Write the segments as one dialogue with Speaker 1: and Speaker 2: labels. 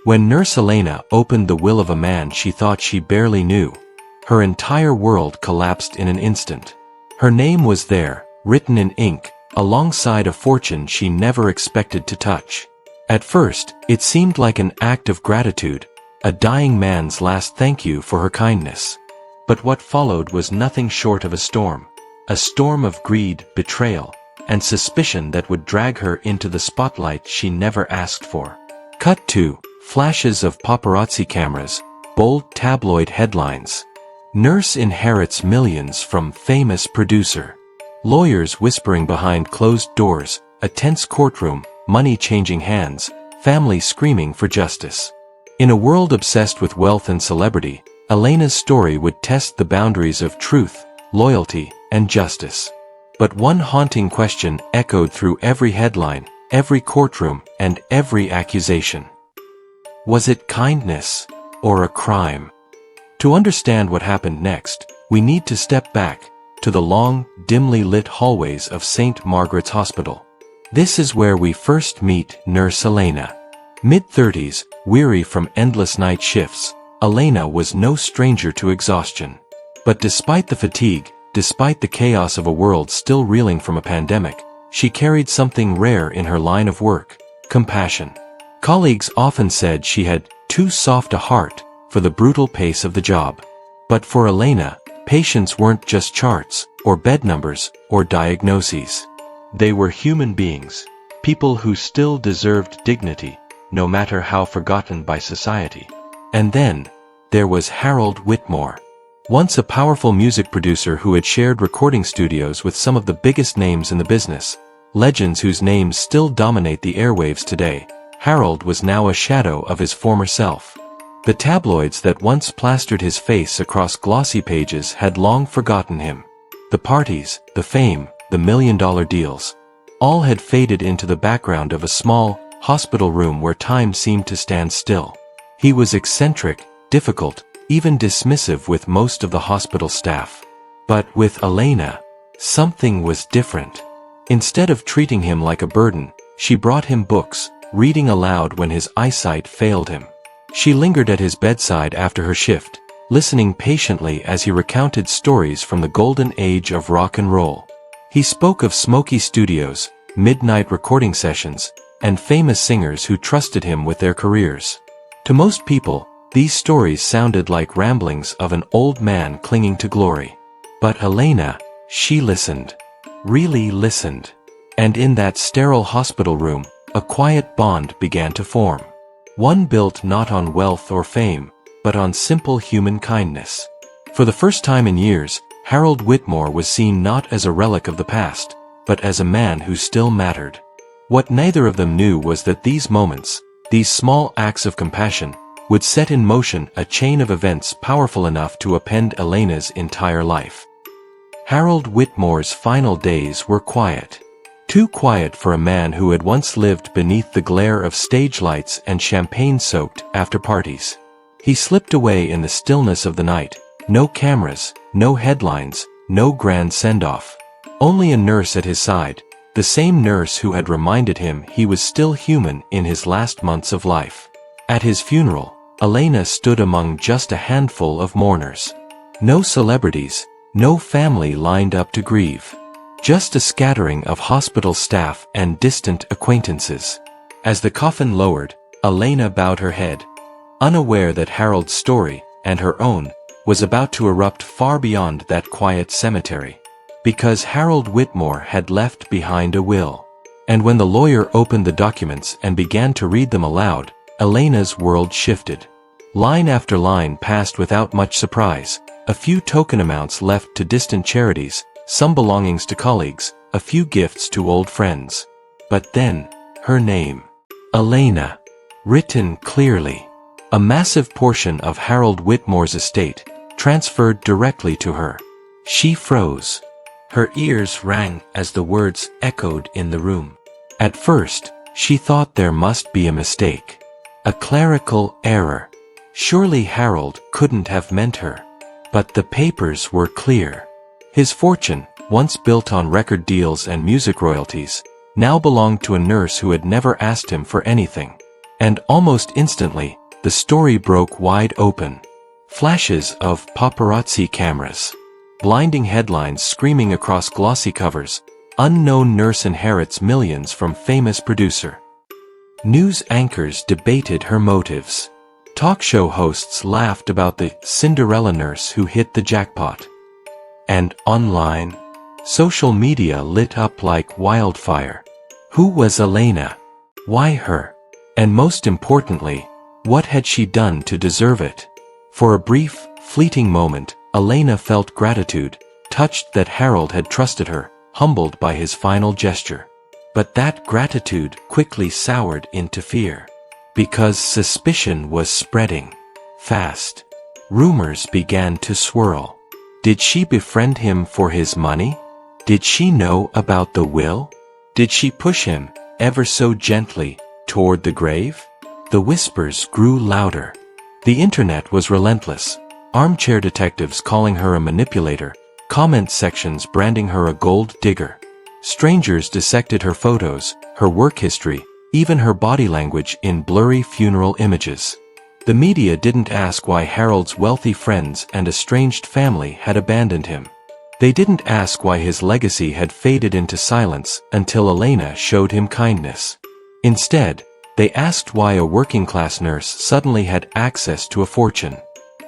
Speaker 1: When Nurse Elena opened the will of a man she thought she barely knew, her entire world collapsed in an instant. Her name was there, written in ink, alongside a fortune she never expected to touch. At first, it seemed like an act of gratitude, a dying man's last thank you for her kindness. But what followed was nothing short of a storm of greed, betrayal, and suspicion that would drag her into the spotlight she never asked for. Cut to flashes of paparazzi cameras, bold tabloid headlines. Nurse inherits millions from famous producer. Lawyers whispering behind closed doors, a tense courtroom, money changing hands, family screaming for justice. In a world obsessed with wealth and celebrity, Elena's story would test the boundaries of truth, loyalty, and justice. But one haunting question echoed through every headline, every courtroom, and every accusation. Was it kindness or a crime? To understand what happened next, we need to step back to the long, dimly lit hallways of St. Margaret's Hospital. This is where we first meet Nurse Elena. Mid-30s, weary from endless night shifts, Elena was no stranger to exhaustion. But despite the fatigue, despite the chaos of a world still reeling from a pandemic, she carried something rare in her line of work: compassion. Colleagues often said she had too soft a heart for the brutal pace of the job. But for Elena, patients weren't just charts, or bed numbers, or diagnoses. They were human beings, people who still deserved dignity, no matter how forgotten by society. And then, there was Harold Whitmore. Once a powerful music producer who had shared recording studios with some of the biggest names in the business, legends whose names still dominate the airwaves today, Harold was now a shadow of his former self. The tabloids that once plastered his face across glossy pages had long forgotten him. The parties, the fame, the million-dollar deals, all had faded into the background of a small, hospital room where time seemed to stand still. He was eccentric, difficult, even dismissive with most of the hospital staff. But with Elena, something was different. Instead of treating him like a burden, she brought him books, reading aloud when his eyesight failed him. She lingered at his bedside after her shift, listening patiently as he recounted stories from the golden age of rock and roll. He spoke of smoky studios, midnight recording sessions, and famous singers who trusted him with their careers. To most people, these stories sounded like ramblings of an old man clinging to glory. But Elena, she listened. Really listened. And in that sterile hospital room, a quiet bond began to form. One built not on wealth or fame, but on simple human kindness. For the first time in years, Harold Whitmore was seen not as a relic of the past, but as a man who still mattered. What neither of them knew was that these moments, these small acts of compassion, would set in motion a chain of events powerful enough to upend Elena's entire life. Harold Whitmore's final days were quiet. Too quiet for a man who had once lived beneath the glare of stage lights and champagne-soaked after-parties. He slipped away in the stillness of the night. No cameras, no headlines, no grand send-off. Only a nurse at his side, the same nurse who had reminded him he was still human in his last months of life. At his funeral, Elena stood among just a handful of mourners. No celebrities, no family lined up to grieve. Just a scattering of hospital staff and distant acquaintances. As the coffin lowered, Elena bowed her head, unaware that Harold's story, and her own, was about to erupt far beyond that quiet cemetery. Because Harold Whitmore had left behind a will. And when the lawyer opened the documents and began to read them aloud, Elena's world shifted. Line after line passed without much surprise, a few token amounts left to distant charities, some belongings to colleagues, a few gifts to old friends. But then, her name. Elena. Written clearly. A massive portion of Harold Whitmore's estate, transferred directly to her. She froze. Her ears rang as the words echoed in the room. At first, she thought there must be a mistake. A clerical error. Surely Harold couldn't have meant her. But the papers were clear. His fortune, once built on record deals and music royalties, now belonged to a nurse who had never asked him for anything. And almost instantly, the story broke wide open. Flashes of paparazzi cameras. Blinding headlines screaming across glossy covers. Unknown nurse inherits millions from famous producer. News anchors debated her motives. Talk show hosts laughed about the Cinderella nurse who hit the jackpot. And online, social media lit up like wildfire. Who was Elena? Why her? And most importantly, what had she done to deserve it? For a brief, fleeting moment, Elena felt gratitude, touched that Harold had trusted her, humbled by his final gesture. But that gratitude quickly soured into fear. Because suspicion was spreading fast. Rumors began to swirl. Did she befriend him for his money? Did she know about the will? Did she push him, ever so gently, toward the grave? The whispers grew louder. The internet was relentless. Armchair detectives calling her a manipulator, comment sections branding her a gold digger. Strangers dissected her photos, her work history, even her body language in blurry funeral images. The media didn't ask why Harold's wealthy friends and estranged family had abandoned him. They didn't ask why his legacy had faded into silence until Elena showed him kindness. Instead, they asked why a working-class nurse suddenly had access to a fortune.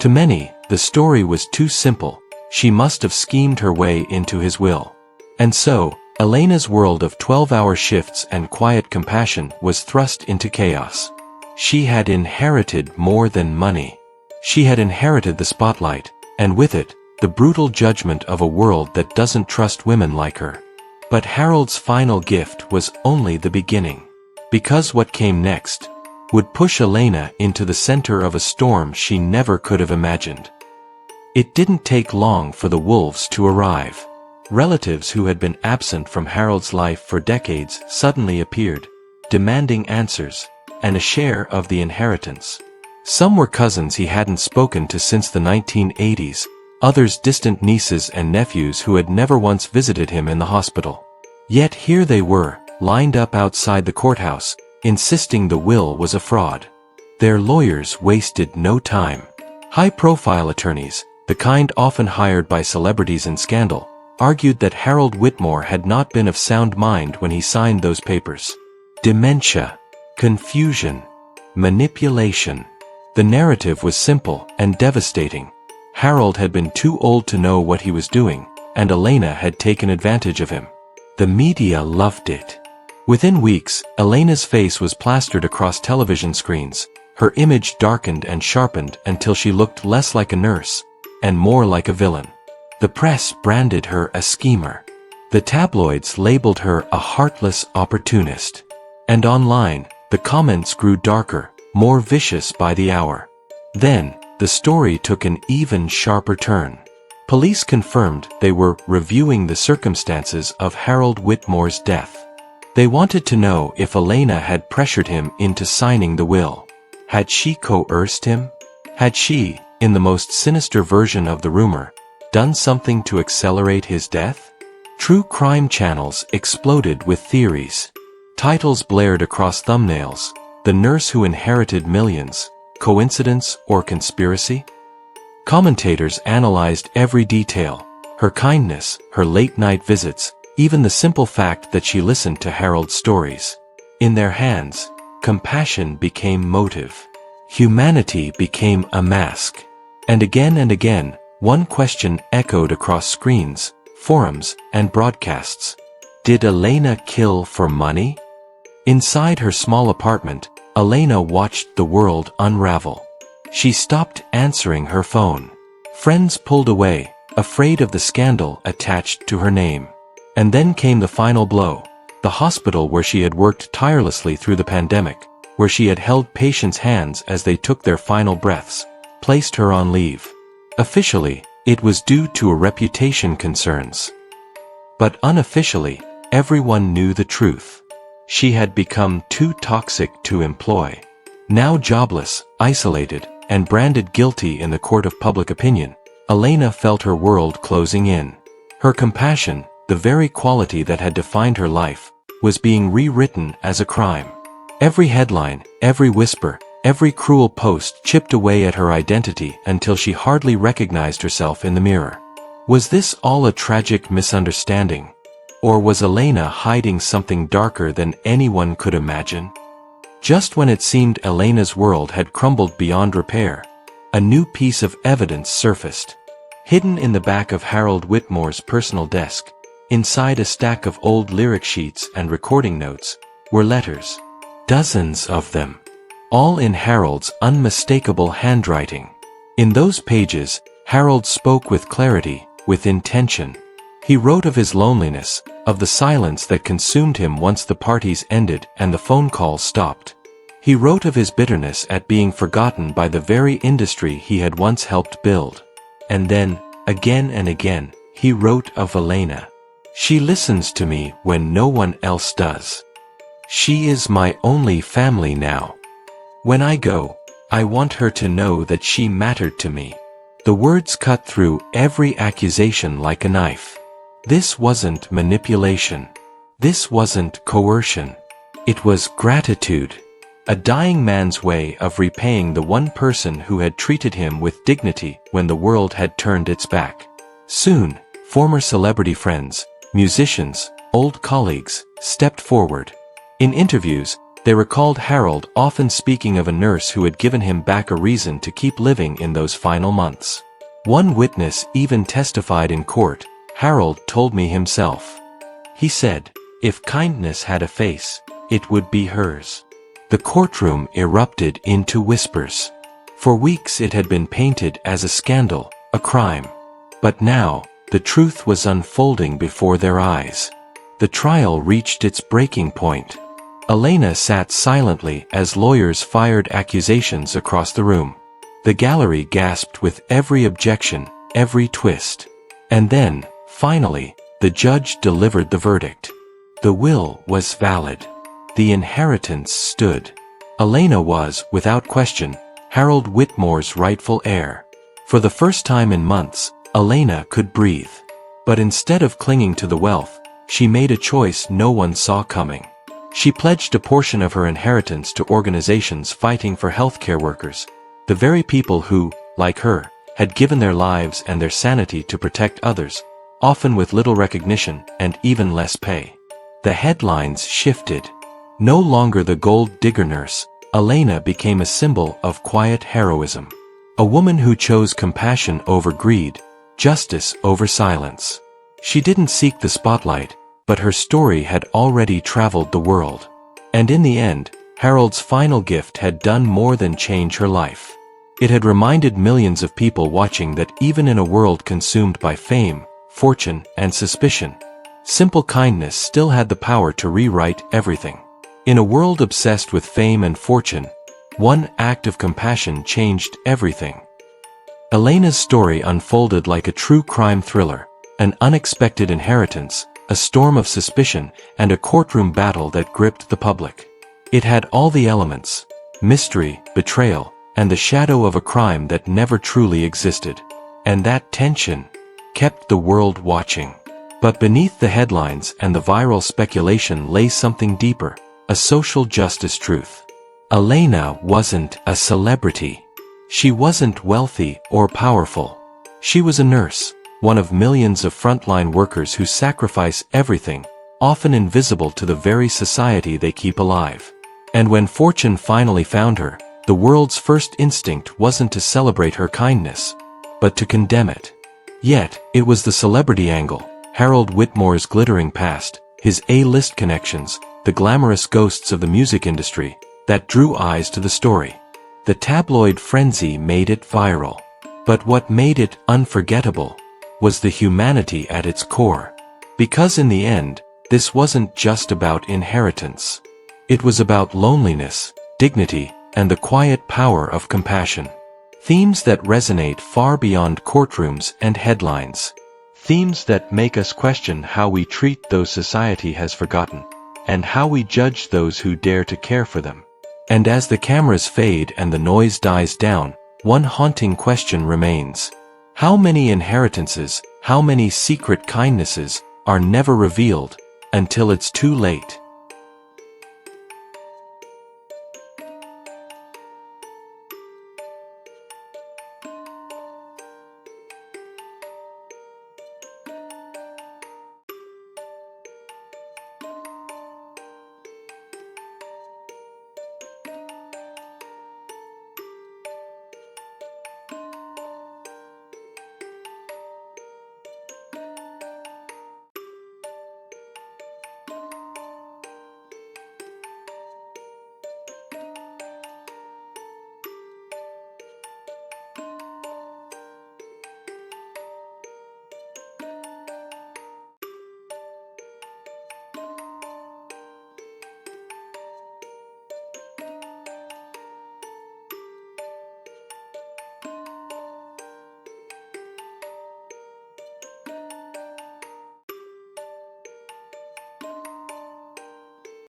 Speaker 1: To many, the story was too simple. She must have schemed her way into his will. And so, Elena's world of 12-hour shifts and quiet compassion was thrust into chaos. She had inherited more than money. She had inherited the spotlight, and with it, the brutal judgment of a world that doesn't trust women like her. But Harold's final gift was only the beginning. Because what came next would push Elena into the center of a storm she never could have imagined. It didn't take long for the wolves to arrive. Relatives who had been absent from Harold's life for decades suddenly appeared, demanding answers and a share of the inheritance. Some were cousins he hadn't spoken to since the 1980s, others distant nieces and nephews who had never once visited him in the hospital. Yet here they were, lined up outside the courthouse, insisting the will was a fraud. Their lawyers wasted no time. High-profile attorneys, the kind often hired by celebrities in scandal, argued that Harold Whitmore had not been of sound mind when he signed those papers. Dementia, confusion, manipulation. The narrative was simple and devastating. Harold had been too old to know what he was doing, and Elena had taken advantage of him. The media loved it. Within weeks, Elena's face was plastered across television screens, her image darkened and sharpened until she looked less like a nurse, and more like a villain. The press branded her a schemer. The tabloids labeled her a heartless opportunist. And online, the comments grew darker, more vicious by the hour. Then, the story took an even sharper turn. Police confirmed they were reviewing the circumstances of Harold Whitmore's death. They wanted to know if Elena had pressured him into signing the will. Had she coerced him? Had she, in the most sinister version of the rumor, done something to accelerate his death? True crime channels exploded with theories. Titles blared across thumbnails. The nurse who inherited millions. Coincidence or conspiracy? Commentators analyzed every detail. Her kindness, her late-night visits, even the simple fact that she listened to Harold's stories. In their hands, compassion became motive. Humanity became a mask. And again, one question echoed across screens, forums, and broadcasts. Did Elena kill for money? Inside her small apartment, Elena watched the world unravel. She stopped answering her phone. Friends pulled away, afraid of the scandal attached to her name. And then came the final blow. The hospital where she had worked tirelessly through the pandemic, where she had held patients' hands as they took their final breaths, placed her on leave. Officially, it was due to reputation concerns. But unofficially, everyone knew the truth. She had become too toxic to employ. Now jobless, isolated, and branded guilty in the court of public opinion, Elena felt her world closing in. Her compassion, the very quality that had defined her life, was being rewritten as a crime. Every headline, every whisper, every cruel post chipped away at her identity until she hardly recognized herself in the mirror. Was this all a tragic misunderstanding? Or was Elena hiding something darker than anyone could imagine? Just when it seemed Elena's world had crumbled beyond repair, a new piece of evidence surfaced. Hidden in the back of Harold Whitmore's personal desk, inside a stack of old lyric sheets and recording notes, were letters. Dozens of them. All in Harold's unmistakable handwriting. In those pages, Harold spoke with clarity, with intention. He wrote of his loneliness, of the silence that consumed him once the parties ended and the phone calls stopped. He wrote of his bitterness at being forgotten by the very industry he had once helped build. And then, again and again, he wrote of Elena. She listens to me when no one else does. She is my only family now. When I go, I want her to know that she mattered to me. The words cut through every accusation like a knife. This wasn't manipulation. This wasn't coercion. It was gratitude. A dying man's way of repaying the one person who had treated him with dignity when the world had turned its back. Soon, former celebrity friends, musicians, old colleagues, stepped forward. In interviews, they recalled Harold often speaking of a nurse who had given him back a reason to keep living in those final months. One witness even testified in court, "Harold told me himself." He said, "If kindness had a face, it would be hers." The courtroom erupted into whispers. For weeks it had been painted as a scandal, a crime. But now, the truth was unfolding before their eyes. The trial reached its breaking point. Elena sat silently as lawyers fired accusations across the room. The gallery gasped with every objection, every twist. And then, finally, the judge delivered the verdict. The will was valid. The inheritance stood. Elena was, without question, Harold Whitmore's rightful heir. For the first time in months, Elena could breathe. But instead of clinging to the wealth, she made a choice no one saw coming. She pledged a portion of her inheritance to organizations fighting for healthcare workers, the very people who, like her, had given their lives and their sanity to protect others, often with little recognition and even less pay. The headlines shifted. No longer the gold digger nurse, Elena became a symbol of quiet heroism. A woman who chose compassion over greed, justice over silence. She didn't seek the spotlight, but her story had already traveled the world. And in the end, Harold's final gift had done more than change her life. It had reminded millions of people watching that even in a world consumed by fame, fortune, and suspicion, simple kindness still had the power to rewrite everything. In a world obsessed with fame and fortune, one act of compassion changed everything. Elena's story unfolded like a true crime thriller, an unexpected inheritance, a storm of suspicion, and a courtroom battle that gripped the public. It had all the elements: mystery, betrayal, and the shadow of a crime that never truly existed. And that tension kept the world watching. But beneath the headlines and the viral speculation lay something deeper, a social justice truth. Elena wasn't a celebrity. She wasn't wealthy or powerful. She was a nurse, one of millions of frontline workers who sacrifice everything, often invisible to the very society they keep alive. And when fortune finally found her, the world's first instinct wasn't to celebrate her kindness, but to condemn it. Yet, it was the celebrity angle, Harold Whitmore's glittering past, his A-list connections, the glamorous ghosts of the music industry, that drew eyes to the story. The tabloid frenzy made it viral. But what made it unforgettable was the humanity at its core. Because in the end, this wasn't just about inheritance. It was about loneliness, dignity, and the quiet power of compassion. Themes that resonate far beyond courtrooms and headlines. Themes that make us question how we treat those society has forgotten, and how we judge those who dare to care for them. And as the cameras fade and the noise dies down, one haunting question remains. How many inheritances, how many secret kindnesses, are never revealed, until it's too late?